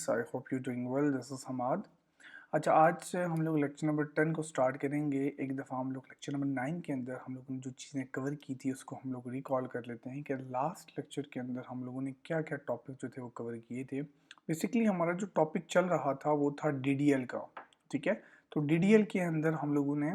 I hope you doing well. This is Hamad. अच्छा, आज हम लोग लेक्चर नंबर 10 को स्टार्ट करेंगे। एक दफ़ा हम लोग लेक्चर नंबर 9 के अंदर हम लोगों ने जो चीज़ें कवर की थी उसको हम लोग रिकॉल कर लेते हैं कि लास्ट लेक्चर के अंदर हम लोगों ने क्या क्या टॉपिक जो थे वो कवर किए थे। बेसिकली हमारा जो टॉपिक चल रहा था वो था डीडीएल का। ठीक है, तो डीडीएल के अंदर हम लोगों ने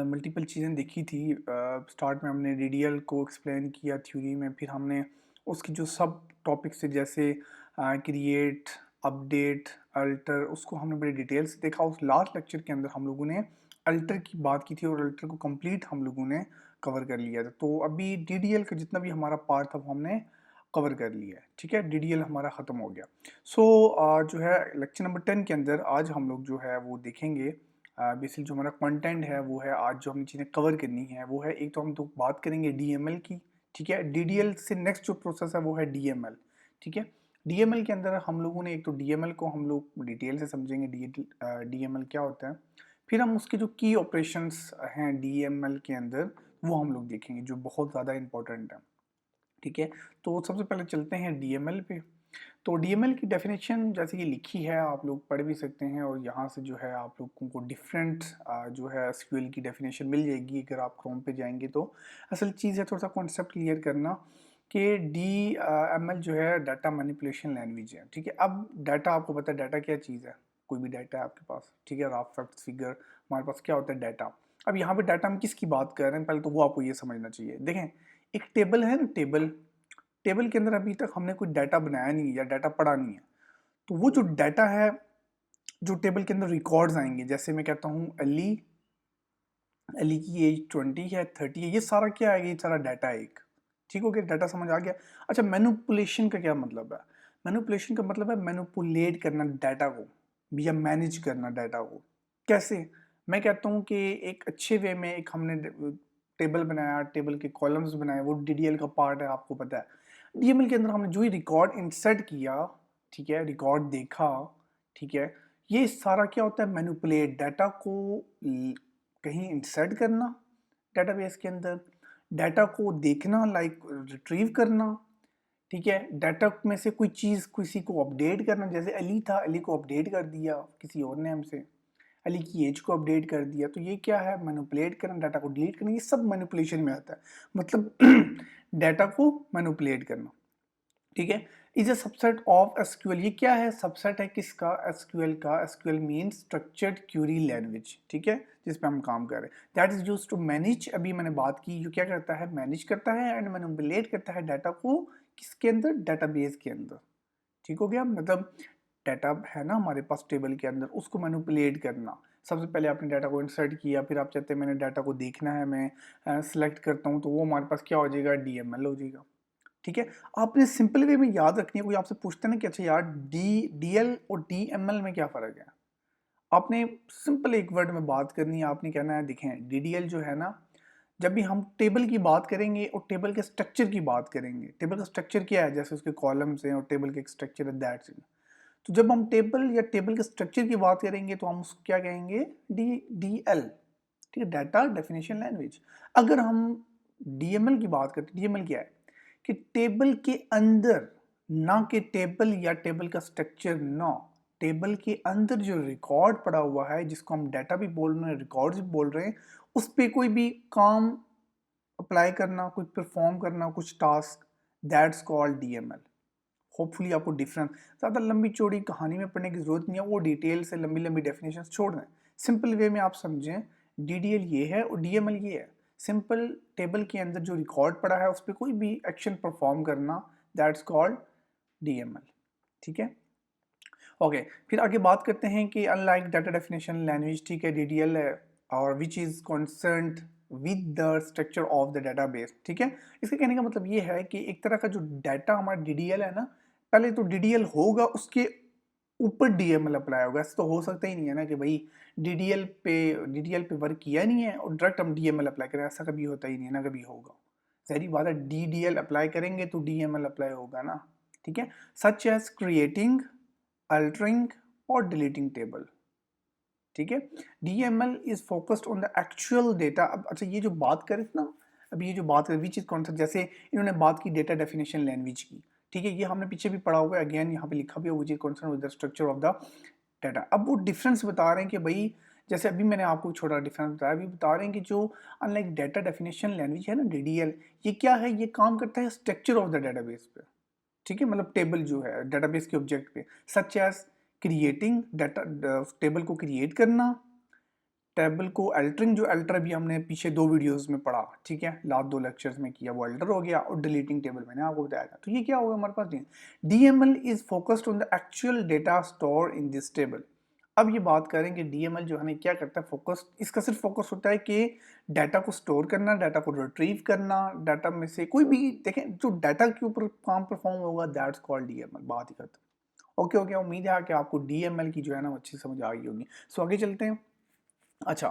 मल्टीपल चीज़ें देखी थी। स्टार्ट में हमने डीडीएल को एक्सप्लेन किया थ्योरी में, फिर हमने उसकी जो सब टॉपिक्स थे जैसे क्रिएट, अपडेट, अल्टर, उसको हमने बड़ी डिटेल से देखा। उस लास्ट लेक्चर के अंदर हम लोगों ने अल्टर की बात की थी और अल्टर को कंप्लीट हम लोगों ने कवर कर लिया था। तो अभी डीडीएल का जितना भी हमारा पार्ट था वो हमने कवर कर लिया है। ठीक है, डीडीएल हमारा ख़त्म हो गया। सो जो है लेक्चर नंबर 10 के अंदर आज हम लोग जो है वो देखेंगे। बेसिकली जो हमारा कंटेंट है वो है, आज जो हमें चीज़ें कवर करनी है वो है, एक तो हम तो बात करेंगे डीएमएल की। ठीक है, डीडीएल से नेक्स्ट जो प्रोसेस है वो है डीएमएल। ठीक है, डीएमएल के अंदर हम लोगों ने एक तो डीएमएल को हम लोग डिटेल से समझेंगे, डीएमएल क्या होता है। फिर हम उसके जो की ऑपरेशंस हैं डीएमएल के अंदर वो हम लोग देखेंगे जो बहुत ज़्यादा इंपॉर्टेंट है। ठीक है, तो सबसे पहले चलते हैं डीएमएल पे। तो डीएमएल की डेफिनेशन जैसे कि लिखी है आप लोग पढ़ भी सकते हैं, और यहाँ से जो है आप लोगों को डिफरेंट जो है एसक्यूएल की डेफिनेशन मिल जाएगी अगर आप क्रोम पे जाएंगे तो। असल चीज़ है थोड़ा सा कॉन्सेप्ट क्लियर करना कि डी एम एल जो है डाटा मैनिपुलेशन लैंग्वेज है। ठीक है, अब डाटा आपको पता है डाटा क्या चीज़ है। कोई भी डाटा है आपके पास, ठीक है, राफ फैक्ट फिगर, हमारे पास क्या होता है डाटा। अब यहाँ पे डाटा हम किसकी बात कर रहे हैं पहले तो वो आपको ये समझना चाहिए। देखें, एक टेबल है ना, टेबल, टेबल के अंदर अभी तक हमने कोई डाटा बनाया नहीं है या डाटा पढ़ा नहीं है। तो वो जो डाटा है जो टेबल के अंदर रिकॉर्ड्स आएंगे, जैसे मैं कहता हूँ अली, अली की एज 20 है, 30 है, ये सारा क्या आएगा, ये सारा डाटा है एक। ठीक हो गया, डाटा समझ आ गया। अच्छा, मैनिपुलेशन का क्या मतलब है? मैनिपुलेशन का मतलब है मैनिपुलेट करना डाटा को या मैनेज करना डाटा को। कैसे? मैं कहता हूँ कि एक अच्छे वे में एक हमने टेबल बनाया, टेबल के कॉलम्स बनाए, वो डीडीएल का पार्ट है, आपको पता है। डीएमएल के अंदर हमने जो ही रिकॉर्ड इंसर्ट किया, ठीक है, रिकॉर्ड देखा, ठीक है, ये सारा क्या होता है, मैनिपुलेट डाटा को कहीं इंसर्ट करना डाटाबेस के अंदर, डाटा को देखना लाइक रिट्रीव करना। ठीक है, डाटा में से कोई चीज़ किसी को अपडेट करना, जैसे अली था, अली को अपडेट कर दिया किसी और नेम से, अली की एज को अपडेट कर दिया, तो ये क्या है, मैनिपुलेट करना, डाटा को डिलीट करना, ये सब मैनिपुलेशन में आता है। मतलब डाटा को मैनिपुलेट करना। ठीक है, is a subset of SQL. ये क्या है, सबसेट है किसका, एसक्यूएल का। SQL mean structured query language. ठीक है, जिस पे हम काम कर रहे हैं, that is used to manage. अभी मैंने बात की, जो क्या करता है, मैनेज करता है एंड मैनिपुलेट करता है डाटा को, किसके अंदर, डाटाबेस के अंदर। ठीक हो गया, मतलब डाटा है ना हमारे पास टेबल के अंदर, उसको मैनिपुलेट करना। सबसे पहले आपने डाटा को इंसर्ट किया, फिर आप चाहते हैं मैंने डाटा को देखना है, मैं सिलेक्ट करता हूँ, तो वो हमारे पास क्या हो जाएगा, डीएमएल हो जाएगा। ठीक है, आपने सिंपल वे में याद रखनी है। कोई आपसे पूछता है ना कि अच्छा यार डीएल और डीएमएल में क्या फ़र्क है, आपने सिंपल एक वर्ड में बात करनी है। आपने कहना है, देखें डीडीएल जो है ना, जब भी हम टेबल की बात करेंगे और टेबल के स्ट्रक्चर की बात करेंगे, टेबल का स्ट्रक्चर क्या है, जैसे उसके कॉलम्स हैं और टेबल के एक स्ट्रक्चर है, दैट्स इट। तो जब हम टेबल या टेबल के स्ट्रक्चर की बात करेंगे तो हम उसको क्या कहेंगे, डीएल। ठीक है, डाटा डेफिनेशन लैंग्वेज। अगर हम डीएमएल की बात करते हैं, डीएमएल क्या है कि टेबल के अंदर, ना कि टेबल या टेबल का स्ट्रक्चर, ना, टेबल के अंदर जो रिकॉर्ड पड़ा हुआ है, जिसको हम डाटा भी बोल रहे हैं, रिकॉर्ड्स भी बोल रहे हैं, उस पर कोई भी काम अप्लाई करना, कुछ परफॉर्म करना, कुछ task, that's called DML. Hopefully आपको डिफरेंस, ज़्यादा लंबी चौड़ी कहानी में पढ़ने की जरूरत नहीं है, वो डिटेल से लंबी लंबी डेफिनेशन छोड़ दें, सिंपल वे में आप समझें। डीडीएल ये है और डीएमएल ये है। सिंपल टेबल के अंदर जो रिकॉर्ड पड़ा है उस पर कोई भी एक्शन परफॉर्म करना, दैट्स कॉल्ड डीएमएल। ठीक है, ओके, फिर आगे बात करते हैं कि अनलाइक डाटा डेफिनेशन लैंग्वेज, ठीक है, डीडीएल है और which is concerned with the structure of the database. ठीक है, इसके कहने का मतलब ये है कि एक तरह का जो डाटा हमारा डीडीएल है ना, पहले तो डीडीएल होगा, उसके ऊपर डीएमएल अप्लाई होगा। ऐसा तो हो सकता ही नहीं है ना कि भाई डीडीएल पे वर्क किया नहीं है और डायरेक्ट हम डीएमएल अप्लाई करें, ऐसा कभी होता ही नहीं है ना, कभी होगा। सारी बात है, डीडीएल अप्लाई करेंगे तो डीएमएल अप्लाई होगा ना। ठीक है, सच एज क्रिएटिंग, अल्टरिंग और डिलीटिंग टेबल। ठीक है, DML is focused on the actual data. अब अच्छा, ये जो बात करें ना, अभी ये जो बात करें विच इज कॉन्सेप्ट, जैसे इन्होंने बात की डेटा डेफिनेशन लैंग्वेज की, ठीक है, ये हमने पीछे भी पढ़ा हुआ है, अगेन यहाँ पे लिखा भी है which is concern with the structure of the data. अब वो डिफरेंस बता रहे हैं कि भाई जैसे अभी मैंने आपको छोटा डिफरेंस बताया, अभी बता रहे हैं कि जो अनलाइक डाटा डेफिनेशन लैंग्वेज है ना डीडीएल, ये क्या है, ये काम करता है स्ट्रक्चर ऑफ द डाटाबेस पे, ठीक है, मतलब टेबल जो है डाटाबेस के ऑब्जेक्ट पे, such as creating data, table को क्रिएट करना, टेबल को अल्टरिंग, जो अल्टर भी हमने पीछे 2 वीडियोस में पढ़ा, ठीक है, लास्ट 2 लेक्चर्स में किया, वो अल्टर हो गया, और डिलीटिंग टेबल मैंने आपको बताया था। तो ये क्या होगा हमारे पास, DML is focused on the actual data store in this table. अब ये बात करें कि डीएमएल जो है ना क्या करता है, फोकस, इसका सिर्फ फोकस होता है कि डाटा को स्टोर करना, डाटा को रिट्रीव करना, डाटा में से कोई भी देखें जो डाटा के ऊपर काम परफॉर्म होगा, दैट्स कॉल्ड डीएमएल। बात ही खत्म। ओके ओके, उम्मीद है कि आपको डीएमएल की जो है ना अच्छी समझ आ गई होगी। सो आगे चलते हैं। अच्छा,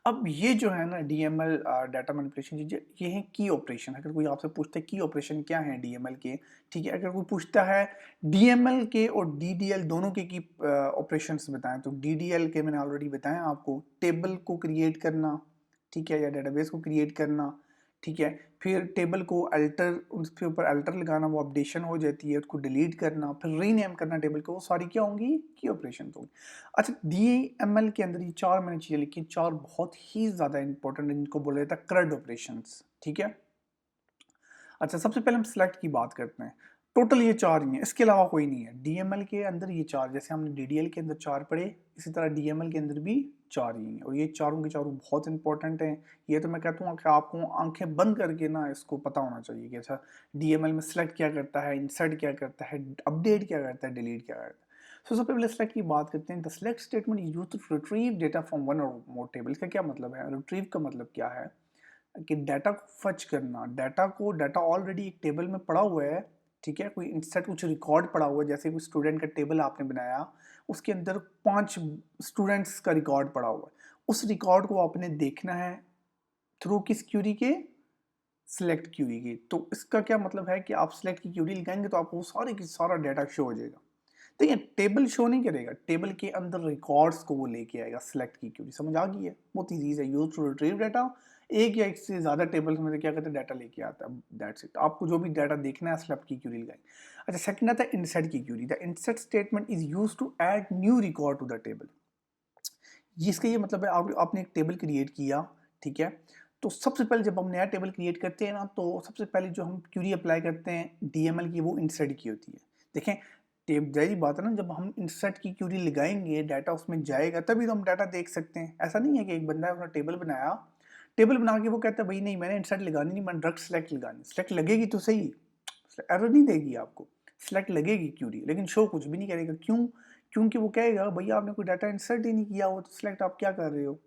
अब ये जो है ना डीएमएल डाटा मैनिपुलेशन चीजें, ये हैं की ऑपरेशन। अगर कोई आपसे पूछता है की ऑपरेशन क्या है डीएमएल के, ठीक है, अगर कोई पूछता है डीएमएल के और डीडीएल दोनों के की ऑपरेशंस बताएं, तो डीडीएल के मैंने ऑलरेडी बताया आपको, टेबल को क्रिएट करना, ठीक है, या डेटाबेस को क्रिएट करना, ठीक है, फिर टेबल को अल्टर, उसके ऊपर अल्टर लगाना, वो अपडेशन हो जाती है, उसको डिलीट करना, फिर रीनेम करना टेबल को, वो सारी क्या होंगी, की ऑपरेशन होंगी। अच्छा, डीएमएल के अंदर ये 4 मैंने चीजें लिखी, 4 बहुत ही ज्यादा इंपॉर्टेंट, इनको बोला जाता है क्रड ऑपरेशंस, ठीक है। अच्छा, सबसे पहले हम सिलेक्ट की बात करते हैं। टोटल ये 4 ही हैं, इसके अलावा कोई नहीं है डीएमएल के अंदर। ये 4 जैसे हमने डीडीएल के अंदर 4 पढ़े, इसी तरह डीएमएल के अंदर भी 4 ही हैं, और ये चारों के चारों बहुत इंपॉर्टेंट हैं। ये तो मैं कहता हूँ कि आपको आंखें बंद करके ना इसको पता होना चाहिए कि अच्छा डीएमएल में सिलेक्ट क्या करता है, इंसर्ट क्या करता है, अपडेट क्या करता है, डिलीट क्या करता है। तो सबसे पहले सिलेक्ट की बात करते हैं। The select statement is used to retrieve data from one or more table. इसका क्या मतलब है, रिट्रीव का मतलब क्या है कि डाटा को फच करना, डाटा ऑलरेडी एक टेबल में पड़ा हुआ है, ठीक है, कोई इंसर्ट कुछ रिकॉर्ड पड़ा हुआ है, जैसे कोई स्टूडेंट का टेबल आपने बनाया, उसके अंदर 5 स्टूडेंट्स का रिकॉर्ड पड़ा हुआ है, उस रिकॉर्ड को आपने देखना है थ्रू किस क्यूरी के, सिलेक्ट क्यूरी की। तो इसका क्या मतलब है कि आप सिलेक्ट की क्यूरी लगाएंगे तो आपको वो सारे की सारा डाटा शो हो जाएगा। देखिए टेबल शो नहीं करेगा, टेबल के अंदर रिकॉर्ड्स को वो लेके आएगा, सिलेक्ट की क्यूरी, समझ आ गई है, बहुत ईजी है, यूज टू रिट्रीव डाटा। एक या एक से ज्यादा टेबल्स में से क्या करते हैं, डाटा लेके आता है, दैट्स इट। आपको जो भी डाटा देखना है सिलेक्ट की क्यूरी लगाएं। अच्छा, सेकंड आता है इंसर्ट की query. The insert statement is use to add new record to the table. जिसका ये मतलब है आपने एक टेबल क्रिएट किया, ठीक है, तो सबसे पहले जब हम नया टेबल क्रिएट करते हैं ना, तो सबसे पहले जो हम क्यूरी अप्लाई करते हैं डीएमएल की, वो इंसर्ट की होती है। देखें जाहिर बात है ना, जब हम इंसर्ट की क्यूरी लगाएंगे डाटा उसमें जाएगा तभी तो हम डाटा देख सकते हैं। ऐसा नहीं है कि एक बंदा है उसने टेबल बनाया, टेबल बना के वो कहता है भाई नहीं मैंने इंसर्ट लगानी नहीं, मैंने डायरेक्ट सेलेक्ट लगानी। सेलेक्ट लगेगी तो सही, एरर नहीं देगी आपको, सेलेक्ट लगेगी क्यूरी, लेकिन शो कुछ भी नहीं करेगा। क्यों? क्योंकि वो कहेगा भैया आपने कोई डाटा इंसर्ट ही नहीं किया हो, तो सिलेक्ट आप क्या कर रहे हो।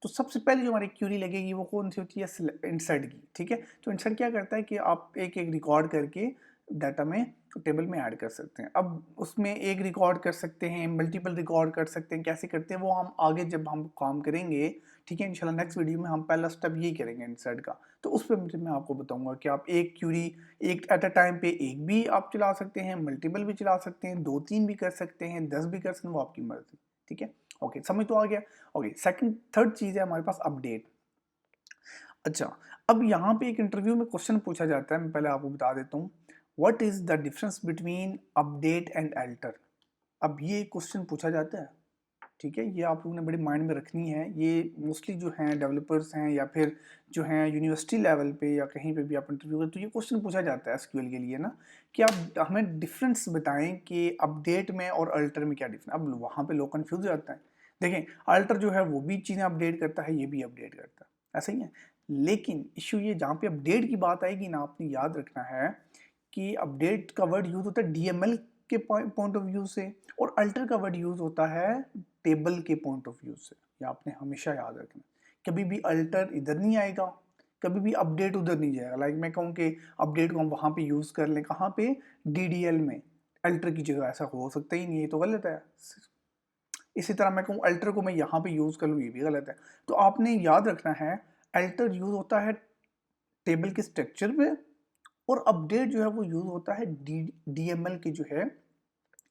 तो सबसे पहले जो हमारी क्यूरी लगेगी वो कौन सी होती है, इंसर्ट की, ठीक है। तो इंसर्ट क्या करता है कि आप एक एक रिकॉर्ड करके डाटा में, टेबल में ऐड कर सकते हैं। अब उसमें एक रिकॉर्ड कर सकते हैं, मल्टीपल रिकॉर्ड कर सकते हैं, कैसे करते हैं वो हम आगे जब हम काम करेंगे, ठीक है, इंशाल्लाह नेक्स्ट वीडियो में हम पहला स्टेप यही करेंगे इंसर्ट का। तो उस पर मैं आपको बताऊंगा कि आप एक क्यूरी एक एट अ टाइम पे एक भी आप चला सकते हैं, मल्टीपल भी चला सकते हैं, 2-3 भी कर सकते हैं, 10 भी कर सकते हैं, वो आपकी मर्जी, ठीक है। ओके, समझ तो आ गया। ओके, सेकंड थर्ड चीज है हमारे पास अपडेट। अच्छा, अब यहाँ पे एक इंटरव्यू में क्वेश्चन पूछा जाता है, मैं पहले आपको बता देता हूँ, what is the difference between update and alter. अब ये क्वेश्चन पूछा जाता है, ठीक है, ये आप लोगों ने बड़ी माइंड में रखनी है। ये मोस्टली जो हैं डेवलपर्स हैं या फिर जो हैं यूनिवर्सिटी लेवल पे या कहीं पे भी आप इंटरव्यू करें तो ये क्वेश्चन पूछा जाता है एसक्यूएल के लिए ना, कि आप हमें डिफरेंस बताएं कि अपडेट में और अल्टर में क्या डिफरेंस। अब वहाँ पे लोग कंफ्यूज हो जाता है। देखें अल्टर जो है वो भी चीज़ें अपडेट करता है, ये भी अपडेट करता है, ऐसा ही है। लेकिन इशू ये जहाँ पे अपडेट की बात आएगी ना, आपने याद रखना है कि अपडेट का वर्ड यूज होता है डीएमएल के पॉइंट ऑफ व्यू से, और अल्टर का वर्ड यूज होता है टेबल के पॉइंट ऑफ व्यू से। ये आपने हमेशा याद रखना, कभी भी अल्टर इधर नहीं आएगा, कभी भी अपडेट उधर नहीं जाएगा। लाइक मैं कहूँ कि अपडेट को हम वहाँ पे यूज कर लें, कहाँ पे, डीडीएल में, अल्टर की जगह, ऐसा हो सकता ही नहीं, ये तो गलत है। इसी तरह मैं कहूँ अल्टर को मैं यहाँ पे यूज कर लूँ, ये भी गलत है। तो आपने याद रखना है अल्टर यूज होता है टेबल के स्ट्रक्चर पे, और अपडेट जो है वो यूज होता है डीएमएल की जो है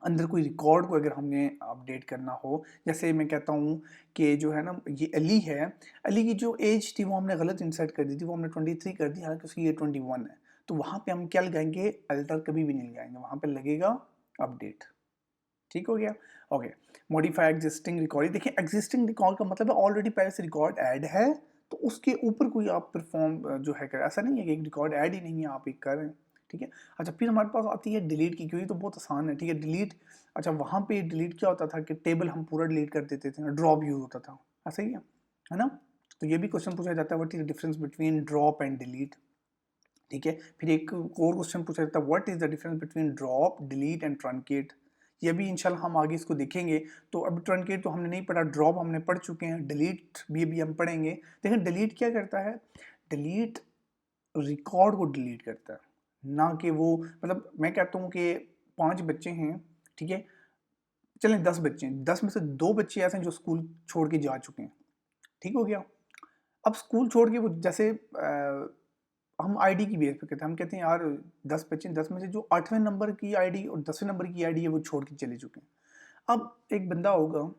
अंदर कोई रिकॉर्ड को अगर हमने अपडेट करना हो। जैसे मैं कहता हूँ कि जो है ना ये अली है, अली की जो एज थी वो हमने गलत इंसर्ट कर दी थी, वो हमने 23 कर दी, हालांकि उसकी ये 21 है। तो वहाँ पे हम क्या लगाएंगे, अल्टर कभी भी नहीं लगाएंगे, वहाँ पे लगेगा अपडेट। ठीक हो गया। Okay, modify existing record. देखिए एग्जिस्टिंग रिकॉर्ड का मतलब है ऑलरेडी पहले से रिकॉर्ड ऐड है, तो उसके ऊपर कोई आप परफॉर्म जो है कर, ऐसा नहीं है कि एक रिकॉर्ड ऐड ही नहीं है आप एक कर रहे हैं। ठीक है। अच्छा, फिर हमारे पास आती है डिलीट की, क्योंकि तो बहुत आसान है। ठीक है, डिलीट। अच्छा, वहाँ पे डिलीट क्या होता था कि टेबल हम पूरा डिलीट कर देते थे, ड्रॉप यूज होता था, ऐसा ही है ना। तो ये भी क्वेश्चन पूछा जाता है, what is the difference between drop and delete. ठीक है, फिर एक और क्वेश्चन पूछा जाता है, what is the difference between drop, delete and truncate. ये भी इंशाल्लाह हम आगे इसको देखेंगे। तो अब ट्रंकेट तो हमने नहीं पढ़ा, ड्रॉप हमने पढ़ चुके हैं, डिलीट भी अभी हम पढ़ेंगे। देखिए डिलीट क्या करता है, डिलीट रिकॉर्ड को डिलीट करता है, ना कि वो, मतलब मैं कहता हूँ कि 5 बच्चे हैं, ठीक है, चलें 10 बच्चे हैं, 10 में से 2 बच्चे ऐसे हैं जो स्कूल छोड़ के जा चुके हैं। ठीक हो गया। अब स्कूल छोड़ के वो जैसे हम आईडी की बेस पे कहते हैं, हम कहते हैं यार 10 बच्चे, 10 में से जो 8वें नंबर की आईडी और 10वें नंबर की आईडी है वो छोड़ के चले चुके हैं। अब एक बंदा होगा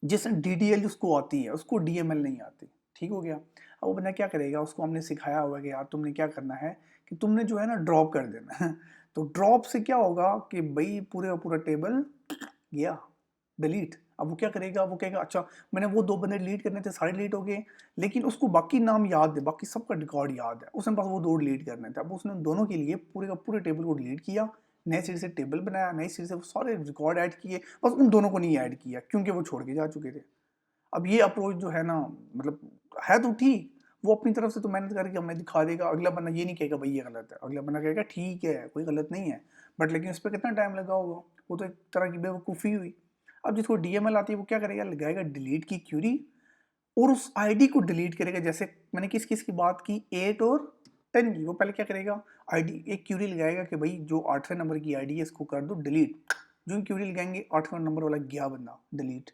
जिसने डीडीएल उसको आती है, उसको डीएमएल नहीं आती। ठीक हो गया। अब वो बंदा क्या करेगा, उसको हमने सिखाया हुआ है कि यार तुमने क्या करना है कि तुमने जो है ना ड्रॉप कर देना है। तो ड्रॉप से क्या होगा कि भाई पूरे का पूरा टेबल गया डिलीट। अब वो क्या करेगा, वो कहेगा अच्छा मैंने वो 2 बंदे डिलीट करने थे, सारे डिलीट हो गए, लेकिन उसको बाकी नाम याद है, बाकी सबका रिकॉर्ड याद है, उसने पास वो 2 डिलीट करने थे। अब उसने दोनों के लिए पूरे का पूरे टेबल को डिलीट किया, नए सिरे से टेबल बनाया, नए सिरे से वो सारे रिकॉर्ड ऐड किए, बस उन दोनों को नहीं ऐड किया क्योंकि वो छोड़ के जा चुके थे। अब ये अप्रोच जो है ना, मतलब है तो ठीक, वो अपनी तरफ से तो मेहनत करके हमें दिखा देगा, अगला बंदा ये नहीं कहेगा भाई ये गलत है, अगला बंदा कहेगा ठीक है कोई गलत नहीं है, बट लेकिन इस पर कितना टाइम लगा होगा, वो तो एक तरह की बेवकूफ़ी हुई। अब जिसको डीएमएल आती है वो क्या करेगा, लगाएगा डिलीट की क्यूरी और उस आईडी को डिलीट करेगा। जैसे मैंने किस किस की बात की, 8 और 10 की। वो पहले क्या करेगा, आईडी एक क्यूरी लगाएगा कि भाई जो 8वें नंबर की आईडी है इसको कर दो डिलीट। जो क्यूरी लगाएंगे 8वां नंबर वाला गया बंदा डिलीट,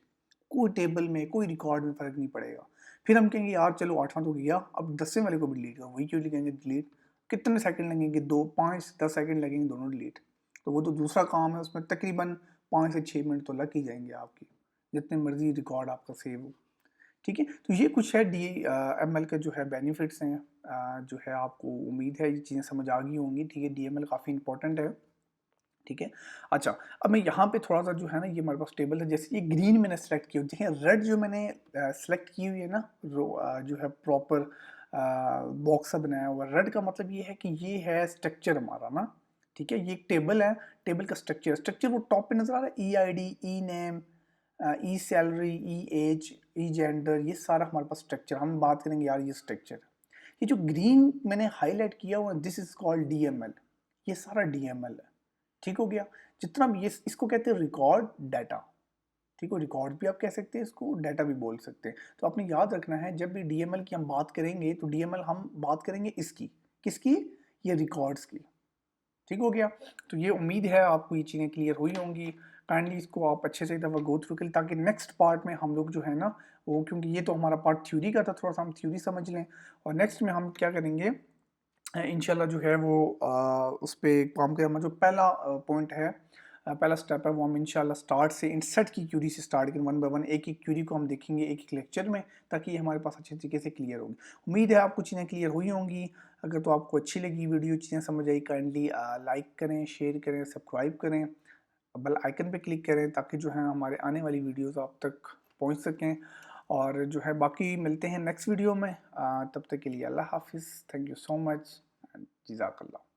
कोई टेबल में कोई रिकॉर्ड में फर्क नहीं पड़ेगा। फिर हम कहेंगे यार चलो 8वां तो गया, अब 10वें वाले को भी डिलीट करो, वही क्यूरी कहेंगे डिलीट। कितने सेकंड लगेंगे, 2 5 10 सेकंड लगेंगे, दोनों डिलीट। तो वो तो दूसरा काम है, उसमें तकरीबन 5 से 6 मिनट तो लग ही जाएंगे आपकी, जितने मर्जी रिकॉर्ड आपका सेव हो। ठीक है, तो ये कुछ है डी एम एल के जो है बेनिफिट्स हैं। जो है आपको उम्मीद है ये चीज़ें समझ आ गई होंगी। ठीक है, डी एम एल काफ़ी इंपॉर्टेंट है। ठीक है। अच्छा, अब मैं यहाँ पे थोड़ा सा जो है ना, ये हमारे पास टेबल है, जैसे ये ग्रीन मैंने सेलेक्ट किया, देखिए रेड जो मैंने सेलेक्ट की हुई है ना, जो है प्रॉपर बॉक्स बनाया हुआ, रेड का मतलब ये है कि ये है स्ट्रक्चर हमारा ना। ठीक है, ये एक टेबल है, टेबल का स्ट्रक्चर, स्ट्रक्चर वो टॉप पे नजर आ रहा है, E I D, E name, E salary, E age, E gender, ये सारा हमारे पास स्ट्रक्चर। हम बात करेंगे यार ये स्ट्रक्चर, ये जो ग्रीन मैंने हाईलाइट किया हुआ, दिस इज कॉल्ड डीएमएल, ये सारा डीएमएल है। ठीक हो गया। जितना भी ये, इसको कहते हैं रिकॉर्ड डाटा। ठीक है, रिकॉर्ड भी आप कह सकते हैं, इसको डाटा भी बोल सकते हैं। तो आपने याद रखना है जब भी डीएमएल की हम बात करेंगे तो डीएमएल हम बात करेंगे इसकी, किसकी, ये रिकॉर्ड्स की। ठीक हो गया। तो ये उम्मीद है आपको ये चीज़ें क्लियर हुई होंगी। काइंडली इसको आप अच्छे से एक दफ़ा गो थ्रू करें, ताकि नेक्स्ट पार्ट में हम लोग जो है ना वो, क्योंकि ये तो हमारा पार्ट थ्योरी का था, थोड़ा सा हम थ्योरी समझ लें, और नेक्स्ट में हम क्या करेंगे इंशाल्लाह जो है वो उस पर काम करें। हमारा जो पहला पॉइंट है, पहला स्टेप है, वो हम इंशाल्लाह स्टार्ट से इंसर्ट की क्यूरी से स्टार्ट करें, 1 बाय 1 एक एक क्यूरी को हम देखेंगे एक एक लेक्चर में, ताकि ये हमारे पास अच्छे तरीके से क्लियर होगी। उम्मीद है आपको चीज़ें क्लियर हुई होंगी। अगर तो आपको अच्छी लगी वीडियो, चीज़ें समझ आई, काइंडली लाइक करें, शेयर करें, सब्सक्राइब करें, बेल आइकन पे क्लिक करें, ताकि जो है हमारे आने वाली वीडियोस आप तक पहुंच सकें। और जो है बाकी मिलते हैं नेक्स्ट वीडियो में, तब तक के लिए अल्लाह हाफिज़, थैंक यू सो मच, जज़ाकल्लाह।